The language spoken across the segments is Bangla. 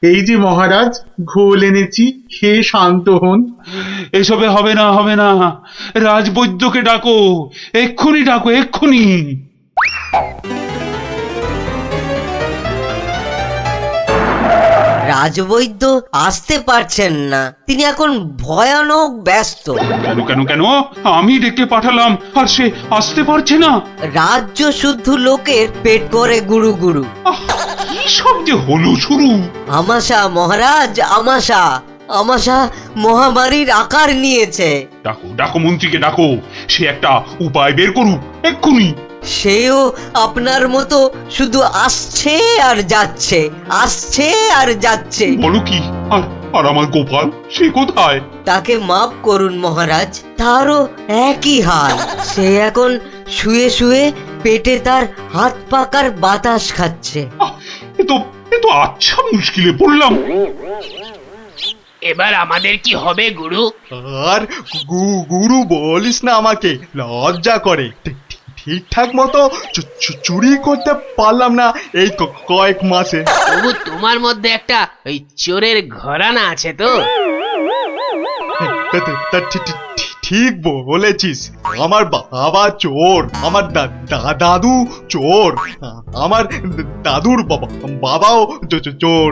এই যে মহারাজ, ঘোল এনেছি, খেয়ে শান্ত হন। এসবে হবে না, হবে না। রাজবৈদ্যকে ডাকো, এক্ষুনি ডাকো, এক্ষুনি। রাজবৈদ্য আসতে পারছেন না, তিনি এখন ভয়ানক ব্যস্ত। কেন কেন কেন? আমি ডেকে পাঠালাম আর সে আসতে পারছে না। রাজ্য শুদ্ধ লোকের পেট করে গুরু গুরু। আহ, কি সব যে হলো শুরু। আমাশা মহারাজ, আমাশা। আমাশা মহামারীর আকার নিয়েছে। ডাকো ডাকো, মন্ত্রীকে ডাকো, সে একটা উপায় বের করুক এক্ষুনি। সেও আপনার মতো শুধু আসছে আর যাচ্ছে, আসছে আর যাচ্ছে। বলো কি? আর আর আমার গোপাল, সে কোথায়? তাকে মাফ করুন মহারাজ, তারও একই হাল। সে এখন শুয়ে শুয়ে পেটে তার হাত পাকার বাতাস খাচ্ছে। আহ, এ তো আচ্ছা মুশকিলে পড়লাম। এবার আমাদের কি হবে গুরু? আর গুরু বলিস না, আমাকে লজ্জা করে। ঠিকঠাক মতো চুরি করতে পারলাম না এই কয়েক মাসে। তবু তোমার মধ্যে একটা ওই চোরের ঘরানা আছে তো? ঠিক বলেছিস। আমার বাবা চোর, আমার দাদু চোর, আমার দাদুর বাবাও চোর,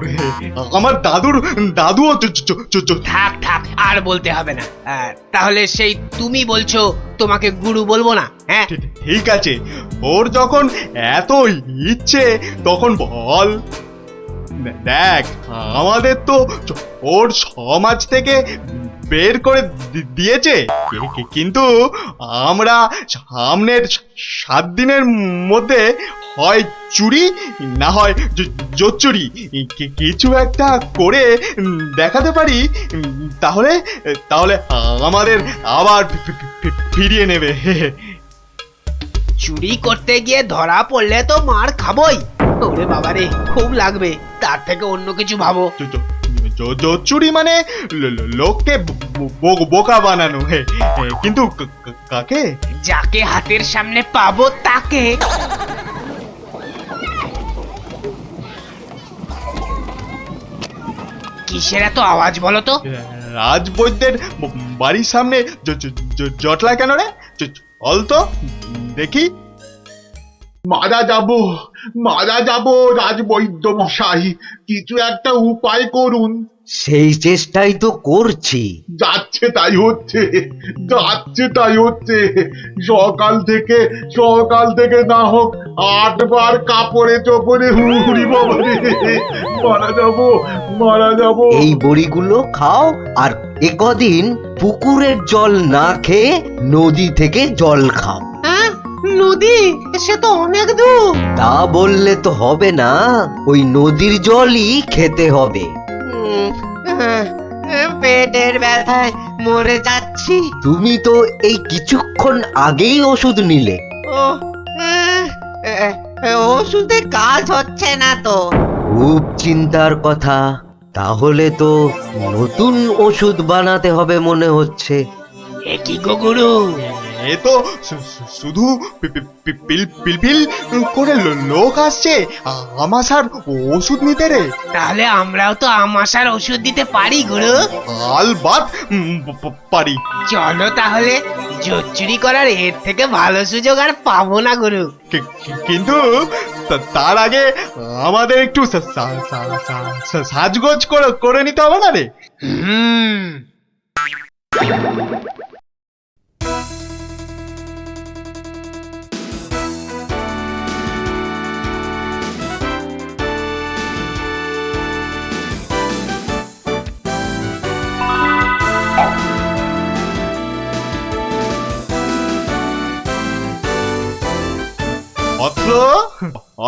আমার দাদুর দাদুও চোর। থাক থাক, আর বলতে হবে না। তাহলে সেই তুমি বলছো তোমাকে গুরু বলবো না? হ্যাঁ, ঠিক আছে, ওর যখন এত ইচ্ছে তখন বল। দেখ, আমাদের তো ওর সমাজ থেকে বের করে দিয়েছে, কিন্তু আমরা সামনের 7 দিনের মধ্যে হয় চুরি না হয় জোচ্চুরি কিছু একটা করে দেখাতে পারি। তাহলে তাহলে আমাদের আবার ফিরিয়ে নেবে। চুরি করতে গিয়ে ধরা পড়লে তো মার খাবোই। ওরে বাবারে, খুব লাগবে। তার থেকে অন্য কিছু ভাবো। জোচ্চুরি মানে লোককে বোকা বানানো। কিন্তু কাকে? যাকে হাতের সামনে পাবো তাকে। কিসের এত আওয়াজ বলো তো? রাজবৈদ্যের বাড়ির সামনে জটলা কেন রে? চল তো দেখি। মারা যাব রাজবৈদ্য মশাই, কিছু একটা উপায় করুন। সেই চেষ্টাই তো করছি। যাচ্ছে তাই হচ্ছে, যাচ্ছে তাই হচ্ছে। সকাল থেকে না হোক 8 বার কাপড়ে চোপড়ে হুড়ি বাবা রে, মারা যাব। এই বড়িগুলো খাও, আর একদিন পুকুরের জল না খেয়ে নদী থেকে জল খাও। নদী? সে তো অনেক দূর। তা বললে তো হবে না, ওই নদীর জলই খেতে হবে। পেটের ব্যথায় মরে যাচ্ছি। তুমি তো এই কিছুক্ষণ আগেই ওষুধ নিলে। ওষুধে কাজ হচ্ছে না তো। খুব চিন্তার কথা। তাহলে তো নতুন ওষুধ বানাতে হবে মনে হচ্ছে। এ কি গো গুরু? এ তো শুধু পিলপিল করে লোক আসছে আমাশার ওষুধ নিতে রে। তাহলে আমরাও তো আমাশার ওষুধ দিতে পারি গুরু। আলবাত পারি। চলো তাহলে, জোচ্চুরি করার এর থেকে ভালো সুযোগ আর পাবো না গুরু। কিন্তু তার আগে আমাদের একটু সাজগোজ করে নিতে হবে না রে? হুম।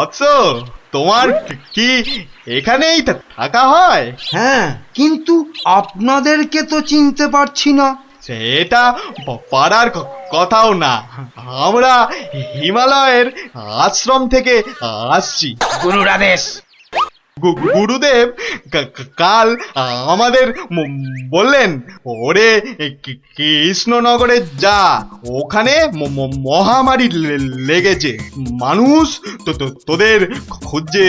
অৎস, তোমার কি এখানেই থাকা হয়? হ্যাঁ, কিন্তু আপনাদেরকে তো চিনতে পারছি না। সেটা পারার কথাও না। আমরা হিমালয়ের আশ্রম থেকে আসছি। গুরুর আদেশ। গুরুদেব কাল আমাদের বললেন, ওরে কৃষ্ণনগরে যা, ওখানে মহামারী লেগেছে, মানুষ তোদের খুঁজছে।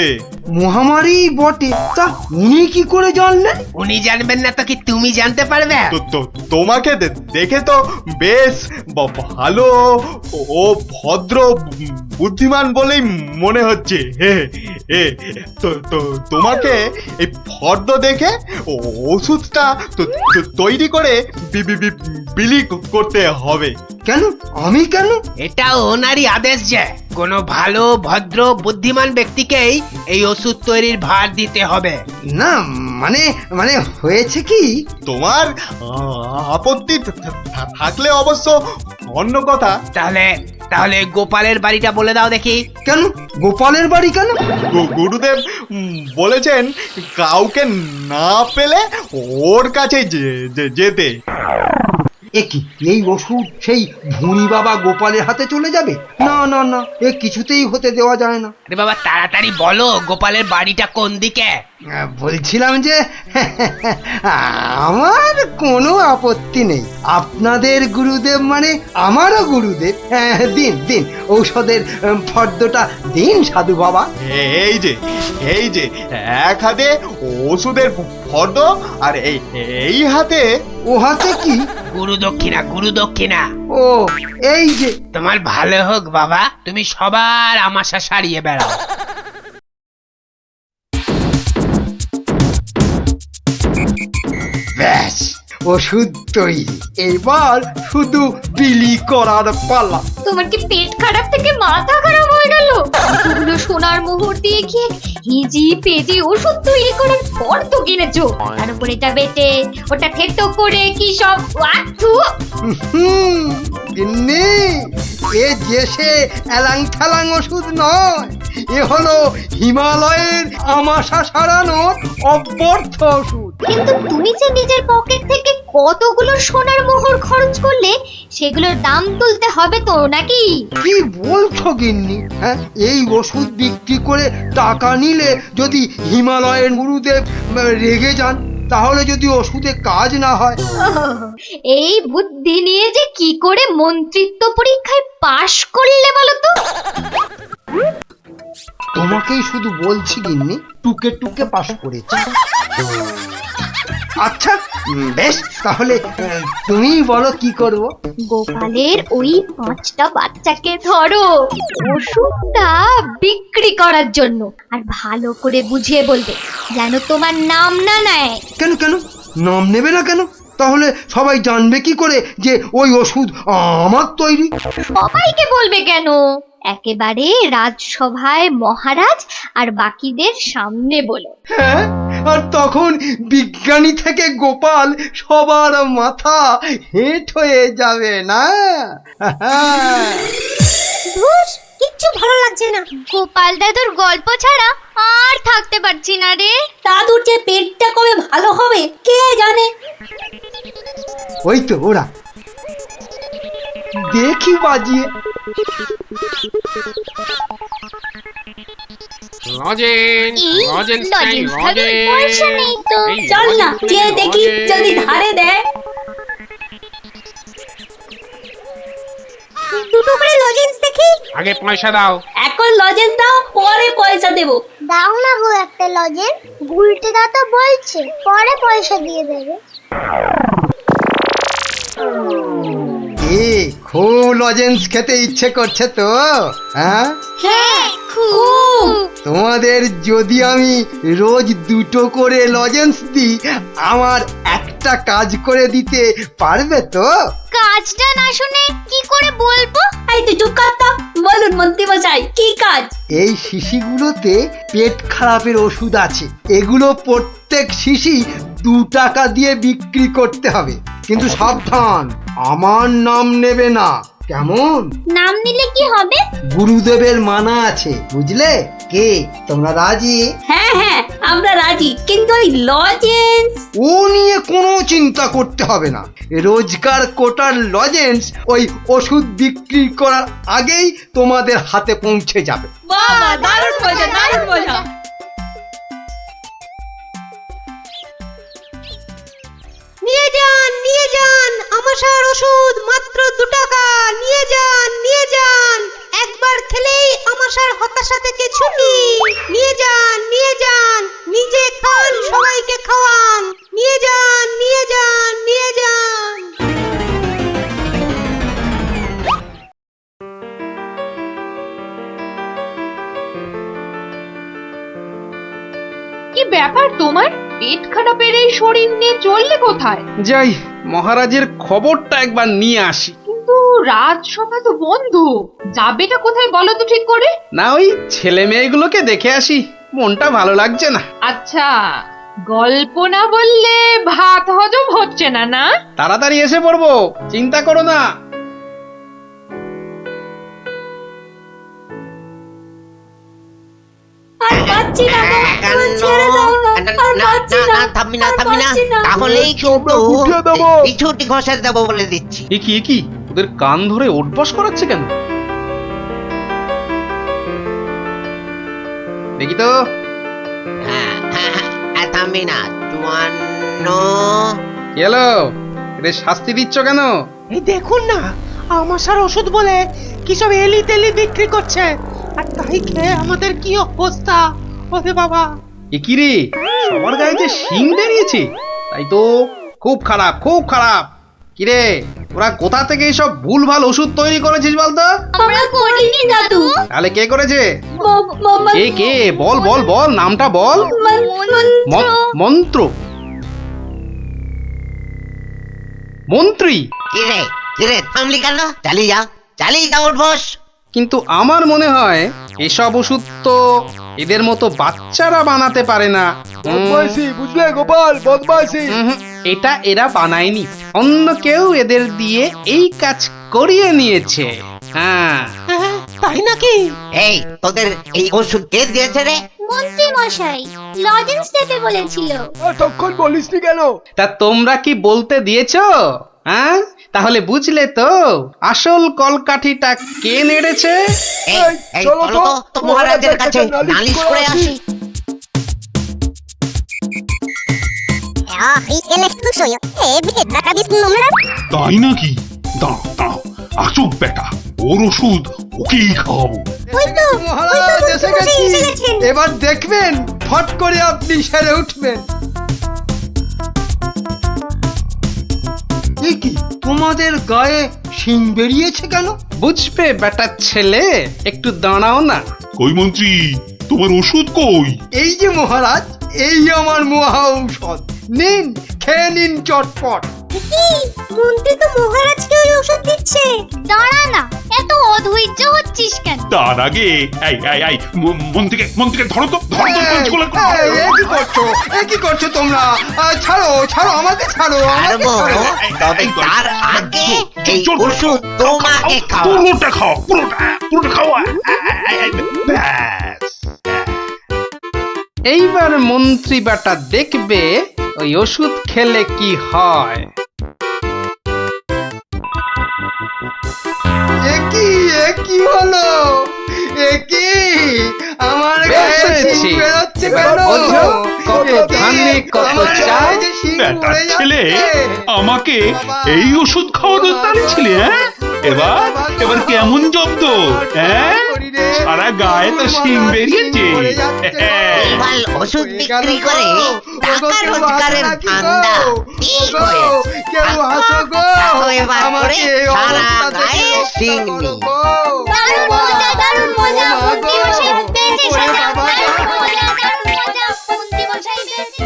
মহামারী বটে, তা উনি কি করে জানলেন? উনি জানবেন না তো কি তুমি জানতে পারবে? তোমাকে দেখে তো বেশ ভালো ও ভদ্র বুদ্ধিমান বলেই মনে হচ্ছে। তোমাকে এই ফর্দ দেখে ওষুধটা তৈরি করে বিলি করতে হবে। কেন? আমি কেন? এটা ওনারই আদেশ যে কোনো ভালো ভদ্র বুদ্ধিমান ব্যক্তিকেই এই ওষুধ তৈরির ভার দিতে হবে। না মানে মানে হয়েছে কি, তোমার আপত্তি থাকলে অবশ্য অন্য কথা। তাহলে তাহলে গোপালের বাড়িটা বলে দাও দেখি। কেন গোপালের বাড়ি কেন? গুরুদেব বলেছেন কাউকে না পেলে ওর কাছে যেতে। কি এই ওষুধ সেই ভুঁড়ি বাবা গোপালের হাতে চলে যাবে? না না না, এ কিছুতেই হতে দেওয়া যায় না। আরে বাবা তাড়াতাড়ি বলো, গোপালের বাড়িটা কোন দিকে? বলছিলাম যে আমার কোনো আপত্তি নেই, আপনাদের গুরুদেব মানে আমারও গুরুদেব। দিন দিন ঔষধের ফর্দটা দিন সাধু বাবা। এই যে এক হাতে ওষুধের ফর্দ, আর এই হাতে। ও হাতে কি? গুরু দক্ষিণা, গুরু দক্ষিণা। ও এই যে। তোমার ভালো হোক বাবা, তুমি সবার আমাশা সারিয়ে বেড়াও। ব্যাস, ওষুধ তৈরি, এবার শুধু বিলি করার পালা। তোমার কি পেট খারাপ থেকে মাথা খারাপ হয়ে গেল? এতগুলো সোনার মোহর দিয়ে গিয়ে হিজি পেজি ওষুধ তৈরি করার পর তো কিনেছো, তার উপরে এটা বেটে ওটা থেতো করে কি সব ওয়াথু। গিন্নি, এ যে সে এলাং ঠেলাং ওষুধ নয়, এ হলো হিমালয়ের আমাশা সারানোর অব্যর্থ ওষুধ। কিন্তু তুমি যে নিজের পকেট থেকে কতগুলো সোনার মোহর খরচ করলে, সেগুলোর দাম তুলতে হবে তো নাকি? কি বলছো গিন্নি? হ্যাঁ, এই ওষুধ বিক্রি করে টাকা নিলে যদি হিমালয়ের গুরুদেব রেগে যান, তাহলে যদি ওষুধে কাজ না হয়। এই বুদ্ধি নিয়ে যে কি করে মন্ত্রিত্ব পরীক্ষায় পাশ করলে বলো তো? তোমাকেই শুধু বলছি গিন্নি, টুকে টুকে পাশ করেছি। আচ্ছা বেশ, তাহলে তুমিই বলো কি করব। গোপালের ওই 5টা বাচ্চাকে ধরো ওষুধটা বিক্রি করার জন্য, আর ভালো করে বুঝিয়ে বলবে যেন তোমার নাম না নেয়। কেন কেন নাম নেবে না কেন? তাহলে সবাই জানবে কি করে যে ওই ওষুধ আমার তৈরি? সবাইকে বলবে কেন, একেবারে রাজসভায় মহারাজ আর বাকিদের সামনে বলো। হ্যাঁ, আর তখন বিজ্ঞানী থেকে গোপাল সবার মাথা হেঁট হয়ে যাবে না? কিচ্ছু ভালো লাগছে না, গোপাল দাদুর গল্প ছাড়া আর থাকতে পারছি না রে। দাদুর যে পেটটা কবে ভালো হবে কে জানে। ওই তো ওরা, দেখি বাজিয়ে। চল না যে দেখি যদি ধারে দেয়। দুটো করে লজেন্স দেখি। আগে পয়সা দাও। এখন লজেন্স দাও, পরে পয়সা দেব। দাও না গো একটা লজেন্স, গুলটে দাদা বলছে পরে পয়সা দিয়ে দেবে। খুব লজেন্স খেতে ইচ্ছে করছে তো? হ্যাঁ হ্যাঁ খুব। তোমাদের যদি আমি রোজ 2টো করে লজেন্স দিই, আমার একটা কাজ করে দিতে পারবে তো? কাজটা না শুনে কি করে বলবো? এই তো চুপ কর তো, বলুন মন্ত্রী মশাই কি কাজ? এই শিশিগুলোতে পেট খারাপের ওষুধ আছে, এগুলো প্রত্যেক শিশি 2 টাকা দিয়ে বিক্রি করতে হবে, কিন্তু সাবধান, আমার নাম নেবে না, কেমন? নাম নিলে কি হবে? গুরুদেবের মানা আছে, বুঝলে? কে তোমরা রাজি? হ্যাঁ হ্যাঁ আমরা রাজি, কিন্তু ওই লজেন্স ও নিয়ে কোনো চিন্তা করতে হবে না, রোজকার কোটার লজেন্স ওই ওষুধ বিক্রি করার আগেই তোমাদের হাতে পৌঁছে যাবে। বাবা দারুণ মজা, দারুণ মজা। ওষুধ মাত্র 2 টাকা, নিয়ে যান নিয়ে যান, একবার খেলেই আমাশার হতাশা থেকে ছুটি। নিয়ে যান নিয়ে যান, নিজে খান সবাইকে খাওয়ান, নিয়ে যান নিয়ে যান নিয়ে যান। কি ব্যাপার তোমার? পেট খারাপের এই শরীর নিয়ে চললে কোথায়? যাই মহারাজের খবরটা একবার নিয়ে আসি। কিন্তু রাজসভা তো বন্ধ, যাবেটা কোথায় বলো তো ঠিক করে? না ওই ছেলে মেয়েগুলোকে দেখে আসি, মনটা ভালো লাগছে না। আচ্ছা, গল্প না বললে ভাত হজম হচ্ছে না না? তাড়াতাড়ি এসে পড়বো, চিন্তা করো না। আর পাচ্ছি না গো, আমার ছেড়ে দাও না, আর পাচ্ছি না, থামবি না আর থামবি না, পাচ্ছি না। তাহলেই কিন্তু উঠিয়ে দেবো। এই ছুটি ঘষে দেবো বলে দিচ্ছি। এ কি ওদের কান ধরে ওঠবস করাচ্ছে কেন? দেখি তো। থামবি না, 54। কি হলো? এদের শাস্তি দিচ্ছ কেন? এই দেখুন না, আমাশার ওষুধ বলে কি সব এলি তেলি বিক্রি করছে, আর তাই খেয়ে আমাদের কি অবস্থা। ওরে বাবা! এ কি রে, সবার গায়ে যে শিং বেরিয়েছে, তাই তো খুব খারাপ খুব খারাপ। কিরে, ওরা কোথা থেকে এইসব ভুলভাল ওষুধ তৈরি করেছিস বলতো? আমরা করিনি দাদু। তাহলে কে করেছে? ম- কে কে বল বল বল, নামটা বল। মন্ত্র মন্ত্রী? কিরে থামলি কেন? চালিয়ে যা ওর বস। কিন্তু আমার মনে হয় এসব ওষুধ তো এদের মতো বাচ্চারা বানাতে পারে না। বুঝলে গোপাল, বদমাইশি। এটা এরা বানায়নি, অন্য কেউ এদের দিয়ে এই কাজ করিয়ে নিয়েছে। হ্যাঁ, তাই নাকি? এই তোদের এই ওষুধ কে দিয়েছে রে? মন্ত্রী মশাই লজেন্স দিতে বলেছিল। তখন বলিসনি কেন? তা তোমরা কি বলতে দিয়েছো? হ্যাঁ, তাহলে বুঝলে তো আসল কলকাঠিটা কে নেড়েছে। এই চলো তো মহারাজের কাছে নালিশ করে আসি। তাই নাকি? দাঁড়াও, আসুক বেটা, ওর ওষুধ ওকেই খাওয়াবো। মহারাজ এসে গেছি, এবার দেখবেন ফট করে আপনি সেরে উঠবেন। এ কি, তোমাদের গায়ে শিং বেরিয়েছে কেন? বুঝবে বেটা ছেলে, একটু দাঁড়াও না। কই মন্ত্রী, তোমার ওষুধ কই? এই যে মহারাজ, এই আমার মহা ঔষধ, নিন খেয়ে নিন চটপট। মন্ত্রী তো মহারাজকে ওই ওষুধ দিচ্ছে। দাঁড়া না, এত অধৈর্য হচ্ছিস কেন? তার আগে এই মন্ত্রীকে ধরো তো, পাঁচগুলো এ কি করছো তোমরা? ছাড়ো ছাড়ো, আমাকে ছাড়ো, আমাকে ছাড়ো। তবে তার আগে এই ওষুধ তোমাকে খাও। পুরোটা খাও, পুরোটা খাওয়া। ব্যাস। এইবার মন্ত্রী বেটা দেখবে ওই ওষুধ খেলে কি হয়। এ কি হলো? এ কি, আমার গায়ে বেশ শিং হয়েছে। বেরোচ্ছে এবার কেন? বোঝো, কত এ কি, ধানে কত আমার চাল। গায়ে যে শিং বেটার উড়ে ছেলে যাচ্ছে। আমাকে বাবা, এই ওষুধ খাওয়ানোর তার ছিলে, হ্যাঁ? এবার কেমন জব্দ, হ্যাঁ? সারা গায়ে তো শিং বেরিয়েছে। এবার ওষুধ বিক্রি করে টাকা রোজগারের ধান্দা ঠিক হয়েছে। কেউ হাসো গো, তাও এবার করে আমাকে এই সারা অবস্থা থেকে গায়ে রক্ষা শিং করো নেই। গো। দারুণ মজা, দারুণ মজা, মন্ত্রী মশাই পেয়েছে সাজা। দারুণ মজা, মন্ত্রী মশাই পেয়েছে।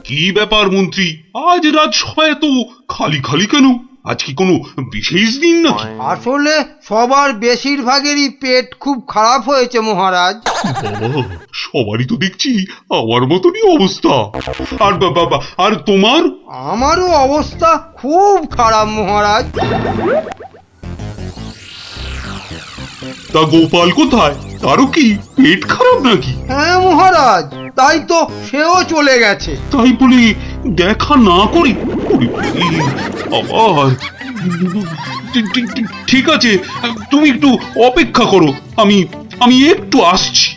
কি ব্যাপার মন্ত্রী, আজ রাজসভায় তো খালি খালি কেন? আজ কি কোনো বিশেষ দিন নাকি? আসলে সবার বেশিরভাগেরই পেট খুব খারাপ হয়েছে মহারাজ। বাবা, সবারই তো দেখছি আমার মতনই অবস্থা। আর বাবা, আর তোমার? আমারও অবস্থা খুব খারাপ মহারাজ। তা গোপাল কোথায়? তারও কি পেট খারাপ নাকি? হ্যাঁ মহারাজ, তাই তো সেও চলে গেছে। তাই বলে দেখা না করি? ওরে বাবারে, আবার ঠিক আছে, তুমি একটু অপেক্ষা করো, আমি একটু আসছি।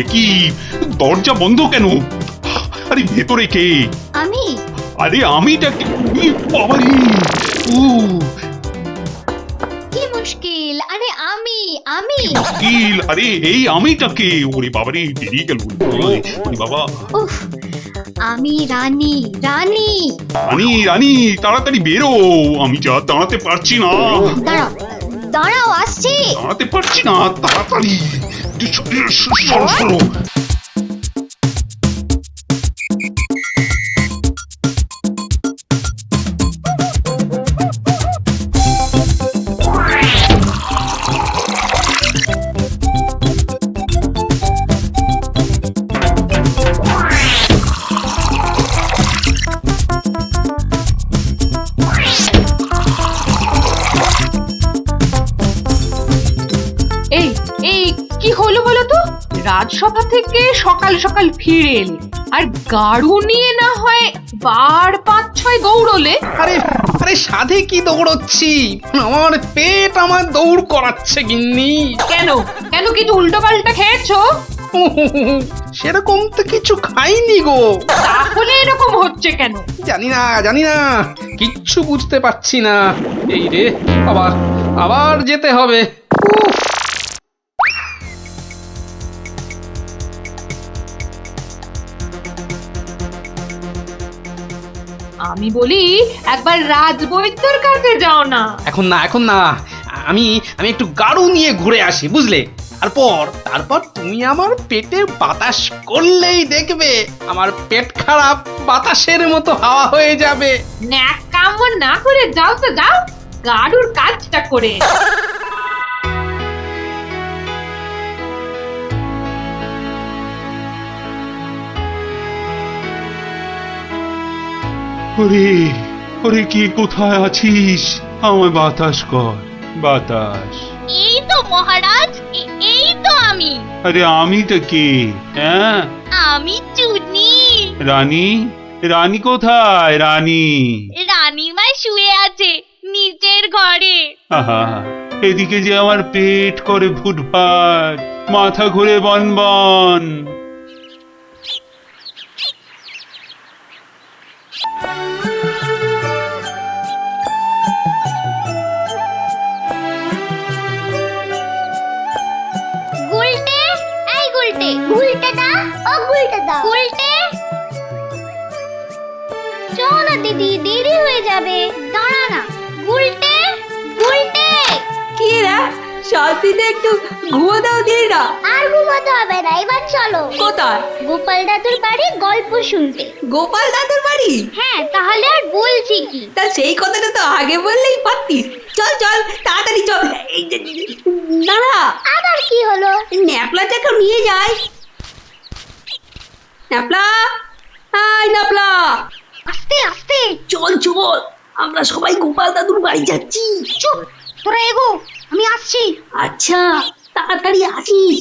এ কি দরজা বন্ধ কেন? আরে ভেতরে কে? আমি আরে আমিটা কে? ই বাবারে! ও কি মুশকিল? আরে আমি মুশকিল! আরে এই আমিটা কে? ওরে বাবারে, বেরিয়ে গেল। ওরে বাবা! উফ, আমি রানী। রানী রানী, তাড়াতাড়ি বেরো, আমি যা দাঁড়াতে পারছি না। দাঁড়াও আসছি। দাঁড়াতে পারছি না, তাড়াতাড়ি সরো সরো। এই এই কি হলো বলো তো? রাজসভা থেকে সকাল সকাল ফিরে এলে আর গাড়ু নিয়ে না হয় বার 5-6 দৌড়লে। আরে আরে সাধে কি দৌড়চ্ছি, আমার পেট আমার দৌড় করাচ্ছে গিন্নি। কেন কেন কিছু উল্টো পাল্টা খেয়েছো? সেরকম তো কিছু খাইনি গো। তাহলে এরকম হচ্ছে কেন? জানি না কিচ্ছু বুঝতে পারছি না। এই রে, আবার যেতে হবে। উফ, আমি বলি একবার রাজবৈদ্যর কাছে যাও না। এখন না আমি একটু গাড়ু নিয়ে ঘুরে আসি, বুঝলে? তারপর তুমি আমার পেটে বাতাস করলেই দেখবে আমার পেট খারাপ বাতাসের মতো হাওয়া হয়ে যাবে। ন্যাক কাম না করে যাও তো যাও, গাড়ুর কাজটা করে। ওরে ওরে, কে কোথায় আছিস? আমায় বাতাস কর, বাতাস। এই তো মহারাজ, এই তো আমি। আরে আমিটা কে? হ্যাঁ, আমি চুনি। রানী? রানী কোথায়? রানী রানীমা শুয়ে আছে নিচের ঘরে। আহা, এদিকে যে আমার পেট করে ফুটফাট, মাথা ঘুরে বনবন। গুলটে, এই গুলটে, গুলটে দা, ও গুলটে দা, গুলটে। চল না দিদি, দেরি হয়ে যাবে, দাঁড়া না। গুলটে, গুলটে। কি রে শান্তিতে একটু ঘুমো দাও দিদিরা। আর ঘুমাতে হবে না, এবার চলো। কোথায়? গোপাল দাদুর বাড়ি গল্প শুনতে। গোপাল দাদুর বাড়ি? হ্যাঁ, তাহলে আর বলছি কি? তা সেই কথাটা তো আগে বললেই পারতিস। চল চল তাড়াতাড়ি চল। এই যে, দাঁড়া, আবার কি হলো? ন্যাপলাটাকে নিয়ে যাই। ন্যাপলা, হাই ন্যাপলা, আস্তে আস্তে চল চল, আমরা সবাই গোপাল দাদুর বাড়ি যাচ্ছি। চুপ, তোরা এগো, আমি আসছি। আচ্ছা, তাড়াতাড়ি আসিস।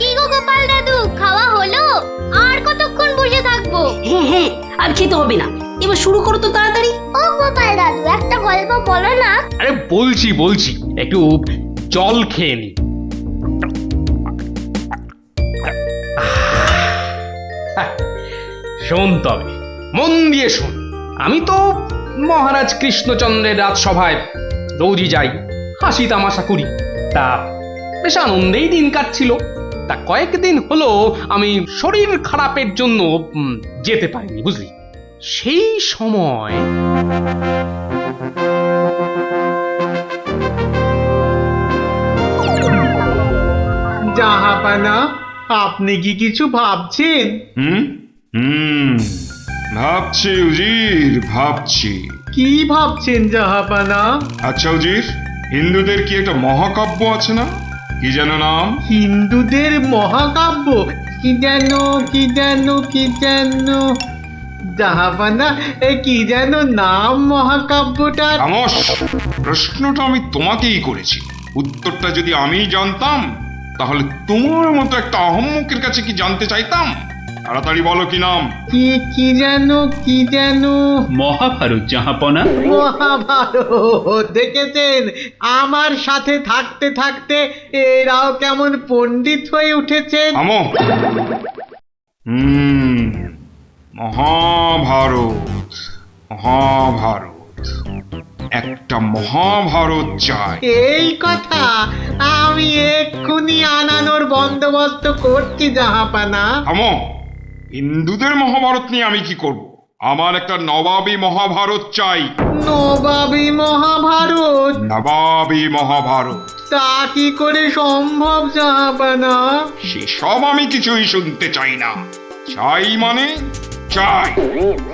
কি গো গোপাল দাদু, খাওয়া হলো? আর কতক্ষণ বসে থাকবো? হ্যাঁ, আর খেতে হবে না, এবার শুরু করো তো তাড়াতাড়ি। ও গোপাল দাদু, একটা গল্প বলো না। আরে বলছি একটু জল খেয়ে নি। শোন তবে, মন দিয়ে শোন। আমি তো মহারাজ কৃষ্ণচন্দ্রের রাজসভায় রোজই যাই, হাসি তামাশা করি, তা বেশ আনন্দেই দিন কাটছিল। তা কয়েকদিন হলো আমি শরীর খারাপের জন্য যেতে পারিনি, বুঝলি? সেই সময় জাহাপানা, আপনি কি কিছু ভাবছেন? ভাবছি উজির, ভাবছি। কি ভাবছেন জাহাপানা? আচ্ছা উজির, হিন্দুদের কি একটা মহাকাব্য আছে না? কি যেন নাম? হিন্দুদের মহাকাব্য? কি যেন জাহাপানা, কি যেন নাম মহাকাব্যটার? খামোশ! প্রশ্নটা আমি তোমাকেই করেছি, উত্তরটা যদি আমি জানতাম তাহলে তোমার মতো একটা আহম্মকের কাছে কি জানতে চাইতাম? তাড়াতাড়ি বলো কি নাম? কি যেন মহাভারত জাহাপনা। মহাভারত দেখেছেন, আমার সাথে থাকতে থাকতে এরাও কেমন পণ্ডিত হয়ে উঠেছেন। থামো। মহাভারত, মহাভারত, একটা মহাভারত চাই। এই কথা আমি এক্ষুনি আনানোর বন্দোবস্ত করছি জাহাপানা। থামো। হিন্দুদের মহাভারত নিয়ে আমি কি করব? আমার একটা নবাবী মহাভারত চাই। নবাবী মহাভারত? নবাবী মহাভারত। তা কি করে সম্ভব জাহাপানা? সেসব আমি কিছুই শুনতে চাই না। চাই মানে চাই,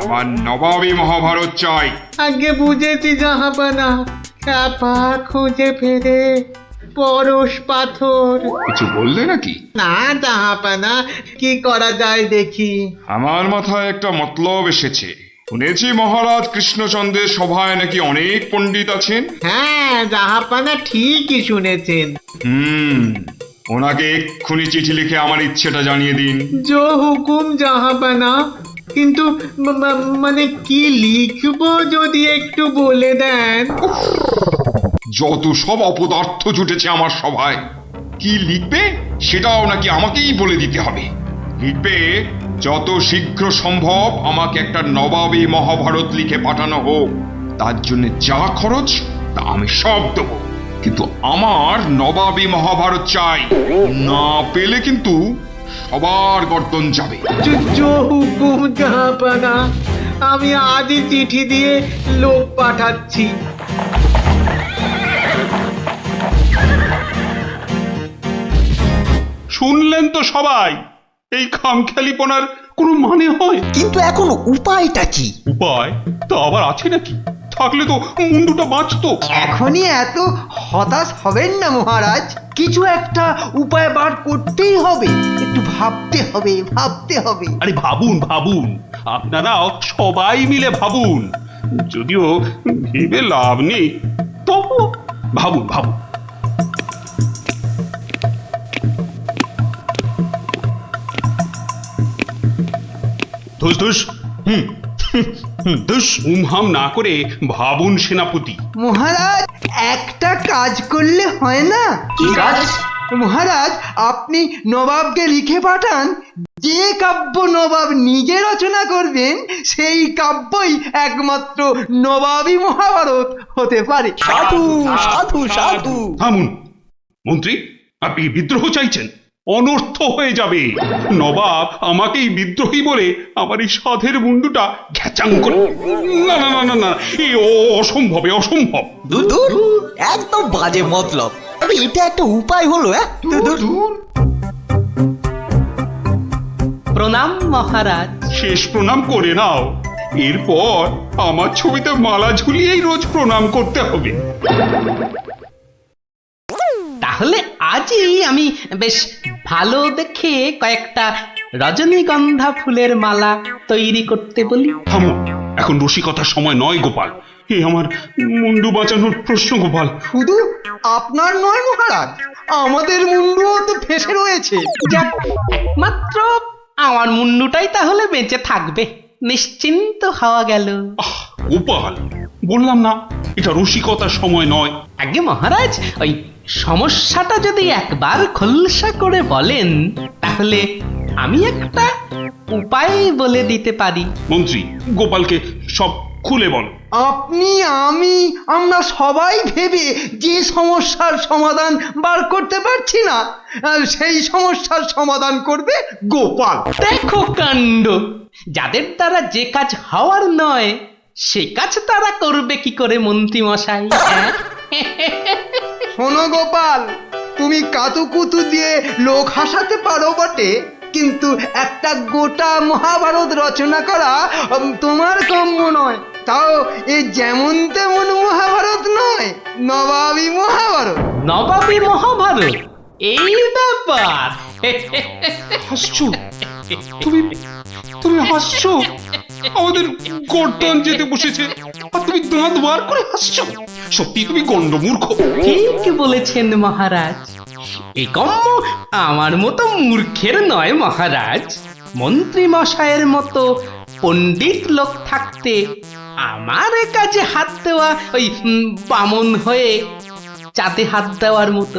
আমার নবাবী মহাভারত চাই। আগে বুঝেছি জাহাপানা, চাপা খুঁজে ফেরে পরশ পাথর। কিছু বললে নাকি? না জাহাপানা, কি করা যায় দেখি। আমার মাথায় একটা মতলব এসেছে। শুনেছি মহারাজ কৃষ্ণচন্দ্রের সভায় নাকি অনেক পণ্ডিত আছেন। হ্যাঁ জাহাপানা, ঠিকই শুনেছেন। ওনাকে এক্ষুনি চিঠি লিখে আমার ইচ্ছেটা জানিয়ে দিন। জো হুকুম জাহাপানা, কিন্তু মানে কি লিখবো যদি একটু বলে দেন। যত সব অপদার্থ জুটেছে আমার সভায়, কি লিখবে সেটাও নাকি আমাকেই বলে দিতে হবে। লিখবে, যত শীঘ্র সম্ভব আমাকে একটা নবাবী মহাভারত লিখে পাঠানো হোক। তার জন্য যা খরচ তা আমি সব দেবো, কিন্তু আমার নবাবী মহাভারত চাই। না পেলে কিন্তু সবার গর্দন যাবে। জো হুকুম জাহাপানা, আমি আজই চিঠি দিয়ে লোক পাঠাচ্ছি। শুনলেন তো সবাই, এই খামখেয়ালিপনার কোনো মানে হয়? কিন্তু এখন উপায়টা কি? উপায় তো আবার আছে নাকি? থাকলে তো মুন্ডুটা বাঁচতো। এখনই এত হতাশ হবেন না মহারাজ, কিছু একটা উপায় বার করতেই হবে। একটু ভাবতে হবে। আরে ভাবুন ভাবুন, আপনারাও সবাই মিলে ভাবুন। যদিও ভেবে লাভ নেই, তবু ভাবুন ভাবুন। ধুস ধুস, ধুস, উমহাম না করে ভাবুন সেনাপতি। মহারাজ, একটা কাজ করলে হয় না? কি কাজ? মহারাজ, আপনি নবাবকে লিখে পাঠান, যে কাব্য নবাব নিজে রচনা করবেন সেই কাব্যই একমাত্র নবাবী মহাভারত হতে পারে। সাধু সাধু সাধু। থামুন মন্ত্রী, আপনি বিদ্রোহ চাইছেন? অনর্থ হয়ে যাবে। নবাব আমাকেই বিদ্রোহী বলে আমার এই সাধের মুন্ডুটা ঘ্যাচাং করে। না না না না না, এ অসম্ভব, অসম্ভব। দূর, একদম বাজে মতলব। আরে এটা একটা উপায় হলো। দূর। প্রণাম মহারাজ। শেষ প্রণাম করে নাও, এরপর আমার ছবিতে মালা ঝুলিয়েই রোজ প্রণাম করতে হবে। তাহলে আজই আমি বেশ ভালো দেখে কয়েকটা রজনীগন্ধা ফুলের মালা তৈরি করতে বলি। থামো, এখন রসিকতার সময় নয় গোপাল। এ আমার মুন্ডু বাঁচানোর প্রশ্ন গোপাল। শুধু আপনার নয় মহারাজ, আমাদের মুন্ডুও তো ফেসে রয়েছে। যাক, একমাত্র আমার মুন্ডুটাই তাহলে বেঁচে থাকবে, নিশ্চিন্ত হওয়া গেল। গোপাল, বললাম না এটা রসিকতার সময় নয়। আগে মহারাজ, ওই সমস্যাটা যদি একবার খোলসা করে বলেন তাহলে আমি একটা উপায় বলে দিতে পারি। মন্ত্রী, গোপালকে সব খুলে বল। আপনি, আমরা সবাই ভেবে যে সমস্যার সমাধান বার করতে পারছি না, সেই সমস্যার সমাধান করবে গোপাল। দেখো কাণ্ড, যাদের দ্বারা যে কাজ হওয়ার নয় সে কাজ তারা করবে কি করে মন্ত্রী মশাই? শোনো গোপাল, তুমি কাতুকুতু দিয়ে লোক হাসাতে পারো বটে, কিন্তু একটা গোটা মহাভারত রচনা করা তোমার কাম্য নয়। তাও এই যেমন তেমন মহাভারত নয়, নবাবী মহাভারত। নবাবী মহাভারত? এই ব্যাপার? হাসছো তুমি হাসছো? আমাদের গর্দন যেতে বসেছে আর তুমি দাঁত বার করে হাসছো? সত্যি তুমি গন্ডমূর্খ। ঠিক বলেছেন মহারাজ, এ কম্ম আমার মতো মূর্খের নয় মহারাজ। মন্ত্রী মশাইয়ের মতো পণ্ডিত লোক থাকতে আমার কাজে হাত দেওয়া ওই বামন হয়ে চাঁদে হাত দেওয়ার মতো।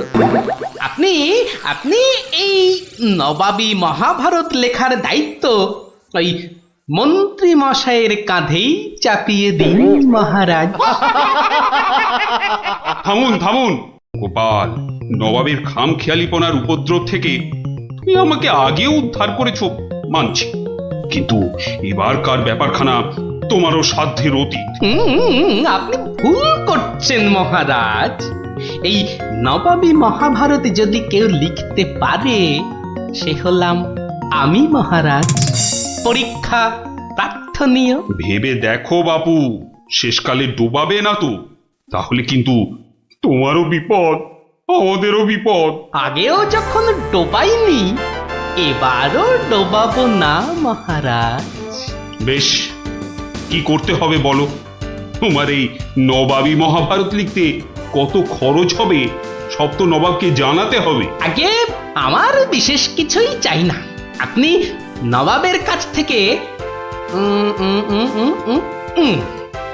আপনি আপনি এই নবাবী মহাভারত লেখার দায়িত্ব ওই মন্ত্রী মশাইয়ের কাঁধেই চাপিয়ে দিন মহারাজ। থামুন থামুন গোপাল, নবাবের খামখেয়ালিপনার উপদ্রব থেকে তুমি আমাকে আগেও উদ্ধার করেছো মানছি, কিন্তু এবারকার ব্যাপারখানা তোমারও সাধ্যের অতীত। আপনি ভুল করছেন মহারাজ। এই নবাবী মহাভারত যদি কেউ লিখতে পারে সে হলাম আমি মহারাজ। পরীক্ষা প্রার্থনীয়। ভেবে দেখো বাপু, শেষকালে ডোবাবে না তো, তাহলে কিন্তু তোমারও বিপদ আমাদেরও বিপদ। আগেও যখন ডোবাইনি এবারও ডোবাবো না মহারাজ। বেশ, কি করতে হবে বলো? তোমার এই নবাবী মহাভারত লিখতে কত খরচ হবে সব তো নবাবকে জানাতে হবে। আগে আমার বিশেষ কিছুই চাই না। আপনি নবাবের কাছ থেকে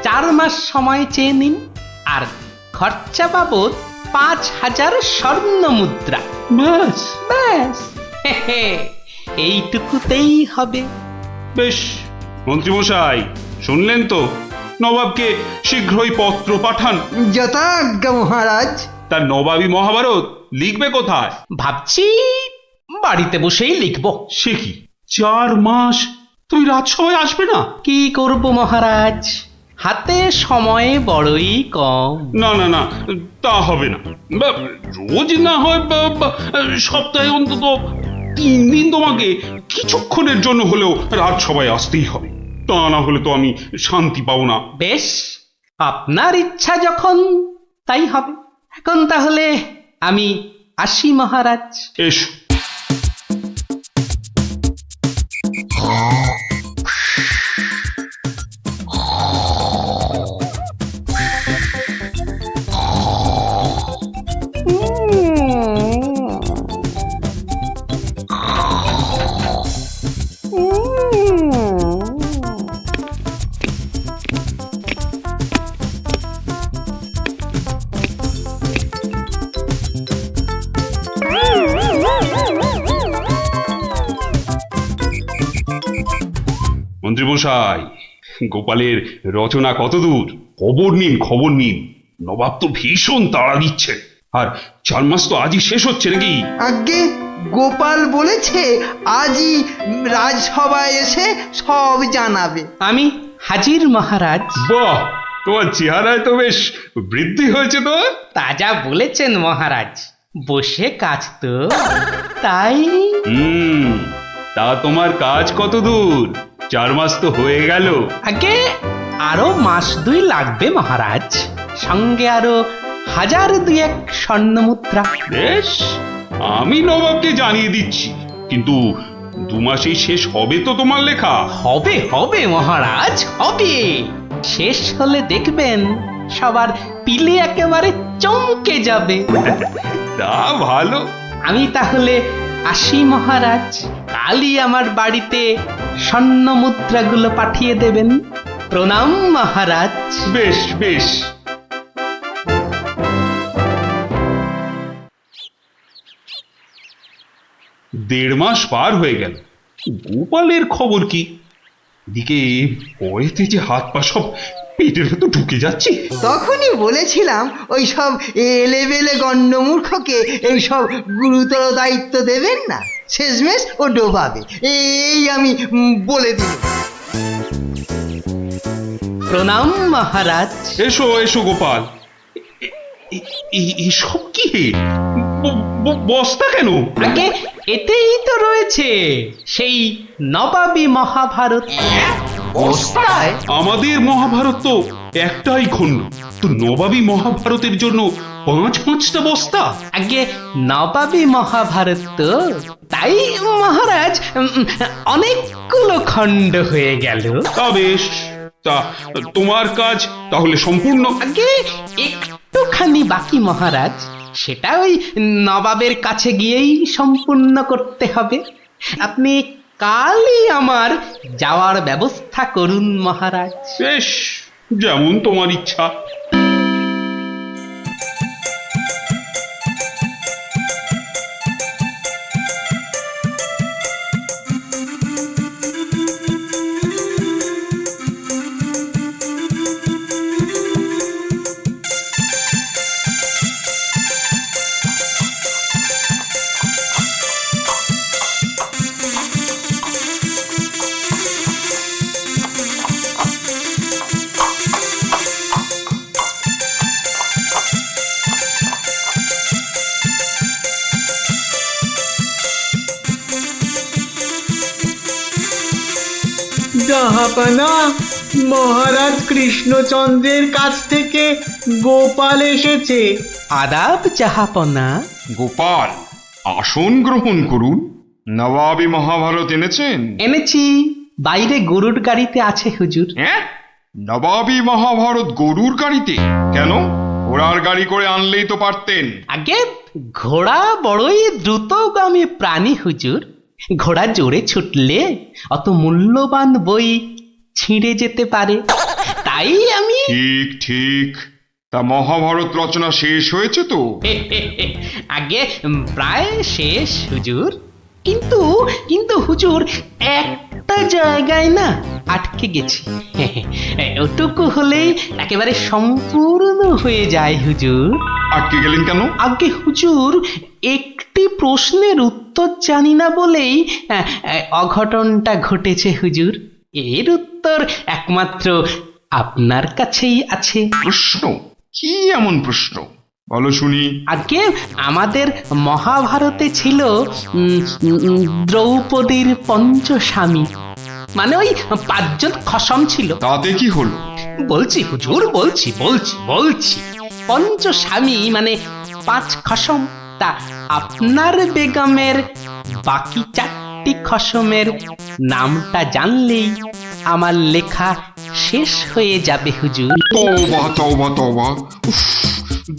4 মাস সময় চেয়ে নিন, আর খরচা বাবদ 5000 স্বর্ণ মুদ্রা। ব্যাস ব্যাস, এইটুকুতেই হবে। বেশ, মন্ত্রীমশাই শুনলেন তো, নবাবকে শীঘ্রই পত্র পাঠান। যথাজ্ঞা মহারাজ। তার নবাবী মহাভারত লিখবে কোথায়? ভাবছি বাড়িতে বসেই লিখব। সে কি 4 মাস তুমি রাজসভায় আসবে না? কি করব মহারাজ, হাতে সময় বড়ই কম। না না না, তা হবে না। রোজ না হয় সপ্তাহে অন্তত 3 দিন তোমাকে কিছুক্ষণের জন্য হলেও রাজসভায় আসতেই হবে, তা না হলে তো আমি শান্তি পাবো না। বেশ, আপনার ইচ্ছা যখন তাই হবে। এখন তাহলে আমি আসি মহারাজ। এসো। মন্ত্রীমশাই, গোপালের রচনা কতদূর? খবর নিন খবর নিন, নবাব তো ভীষণ তাড়া দিচ্ছে। আর 4 মাস তো আজই শেষ হচ্ছে নাকি? আগে গোপাল বলেছে আজই রাজসভায় এসে সব জানাবে। আমি হাজির মহারাজ। বাহ, তোমার চেহারায় তো বেশ বৃদ্ধি হয়েছে তো। তাজা বলেছেন মহারাজ, বসে কাজ তো তাই। তা তোমার কাজ কত দূর? 4 মাস তো হয়ে গেল। আগে আরো 1-2 মাস লাগবে মহারাজ, সঙ্গে আরো 1000-2 স্বর্ণ মুদ্রা। বেশ, আমি নবাবকে জানিয়ে দিচ্ছি, কিন্তু 2 মাসেই শেষ হবে তো তোমার লেখা? হবে হবে মহারাজ, হবে। শেষ হলে দেখবেন সবার পিলে একেবারে চমকে যাবে। তা ভালো। আমি তাহলে আসি মহারাজ। কালই আমার বাড়িতে স্বর্ণ মুদ্রাগুলো পাঠিয়ে দেবেন। প্রণাম মহারাজ। বেশ বেশ। দেড় মাস পার হয়ে গেল, গোপালের খবর কি? এদিকে ভয়েতে যে হাত পা সব পেটের ভেতর ঢুকে যাচ্ছে। তখনই বলেছিলাম ওই সব এলেবেলে গণ্যমূর্খকে এই সব গুরুতর দায়িত্ব দেবেন না, শেষমেশ ও ডোবাবে, এই আমি বলে দিল। প্রণাম মহারাজ। এসো এসো গোপাল। এসব কি? বস্তা কেন? আগে এতেই তো রয়েছে সেই নবাবী মহাভারত। বস্তায়? আমাদের মহাভারত তো একটাই খণ্ড, তো নবাবী মহাভারতের জন্য 5-5টা বস্তা? আগে নবাবী মহাভারত তো, তাই মহারাজ অনেকগুলো খণ্ড হয়ে গেল। তা বেশ, তা তোমার কাজ তাহলে সম্পূর্ণ। আগে একটুখানি বাকি মহারাজ। সেটা ওই নবাবের কাছে গিয়েই সম্পূর্ণ করতে হবে। আপনি কালই আমার যাওয়ার ব্যবস্থা করুন মহারাজ। বেশ, যেমন তোমার ইচ্ছা। জাহাপানা, মহারাজ কৃষ্ণচন্দ্রের কাছ থেকে গোপাল এসেছে। আদাব জাহাপনা। গোপাল, আসন গ্রহণ করুন। নবাবী মহাভারত এনেছেন? এনেছি, বাইরে গরুর গাড়িতে আছে হুজুর। হ্যাঁ, নবাবী মহাভারত গরুর গাড়িতে? কেন, ঘোড়ার গাড়ি করে আনলেই তো পারতেন। আগে ঘোড়া বড়ই দ্রুতগামী প্রাণী হুজুর। ঘোড়া জোরে ছুটলে অত মূল্যবান বই ছিঁড়ে যেতে পারে, তাই আমি ঠিক ঠিক। তা মহাভারত রচনা শেষ হয়েছে তো? আগে প্রায় শেষ হুজুর, কিন্তু কিন্তু হুজুর একটা জায়গায় না আটকে গেছি। ওটুকু হলেই একেবারে সম্পূর্ণ হয়ে যায় হুজুর। আটকে গেলেন কেন? আগে হুজুর, একটি প্রশ্নের উত্তর জানি না বলেই অঘটনটা ঘটেছে হুজুর। এর উত্তর একমাত্র আপনার কাছেই আছে। প্রশ্ন? কি এমন প্রশ্ন, বলো শুনি। আগে আমাদের মহাভারতে ছিল দ্রৌপদীর পঞ্চস্বামী, মানে ওই 5 জন খসম ছিল। তাতে কি হলো? বলছি হুজুর, বলছি বলছি বলছি পঞ্চস্বামী মানে 5 খসম। তা আপনার বেগমের বাকি 4টি খসমের নামটা জানলেই আমার লেখা শেষ হয়ে যাবে হুজুর। তওবা তওবা তওবা, উফ,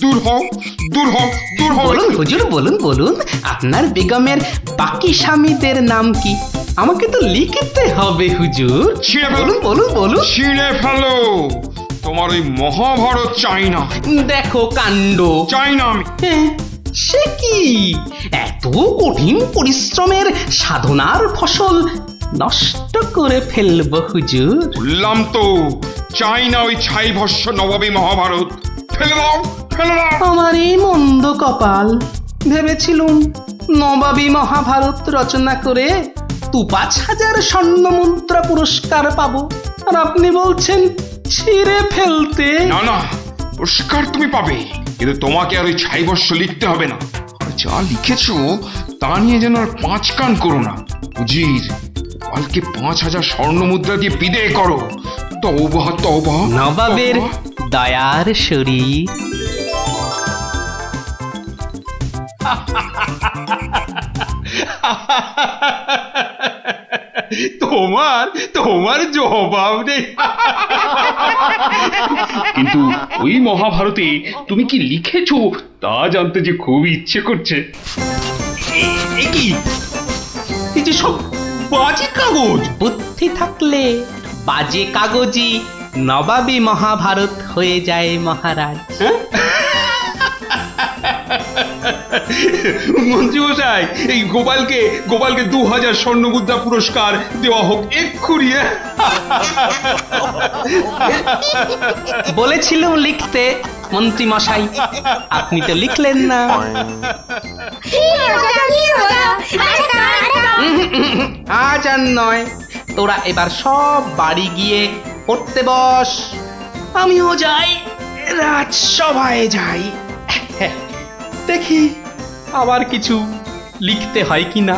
দূর হও দূর হও দূর হও। বলুন হুজুর, বলুন বলুন, আপনার বেগমের বাকি স্বামীদের নাম কি? আমাকে তো লিখতে হবে হুজুর। ছিঁড়ে ফেলো, বলুন বলুন বলুন। ছিঁড়ে ফেলো। তোমার ওই মহাভারত চাই না। দেখো কাণ্ড। চাই না আমি। সে কি, এত কঠিন পরিশ্রমের সাধনার ফসল নষ্ট করে ফেলবো হুজুর? বললাম তো, চাই না ওই ছাই ভস্য নবাবী মহাভারত। ফেলে দাও, ফেলে দাও। আমার এই মন্দ কপাল, ভেবেছিলুম নবাবী মহাভারত রচনা করে 5,000 স্বর্ণ মুদ্রা পুরস্কার পাবো, আর আপনি বলছেন ছিঁড়ে ফেলতে। না না, পুরস্কার তুমি পাবে, কিন্তু তোমাকে আর ওই ছাই ভস্য লিখতে হবে না। আর যা লিখেছো তা নিয়ে যেন আর 5 কান করো না। উজির, কালকে 5,000 স্বর্ণ মুদ্রা দিয়ে বিদেয় করো। তওবা তওবা। নবাবের দয়ার শরীর। তোমার তোমার জবাব নেই। কিন্তু ওই মহাভারতে তুমি কি লিখেছো তা জানতে যে খুব ইচ্ছে করছে। এ কি, এই যে সব বাজে কাগজ। বুদ্ধি থাকলে বাজে কাগজই নবাবী মহাভারত হয়ে যায় মহারাজ। মন্ত্রী মশাই, এই গোপালকে 2000 স্বর্ণ মুদ্রা পুরস্কার দেওয়া হোক এক্ষুনি। বলেছিলাম লিখতে মন্ত্রী মশাই, আপনি তো লিখলেন না। আজ আর নয়, তোরা এবার সব বাড়ি গিয়ে পড়তে বস। আমিও যাই, রাজসভায় যাই, দেখি আবার কিছু লিখতে হয় কিনা।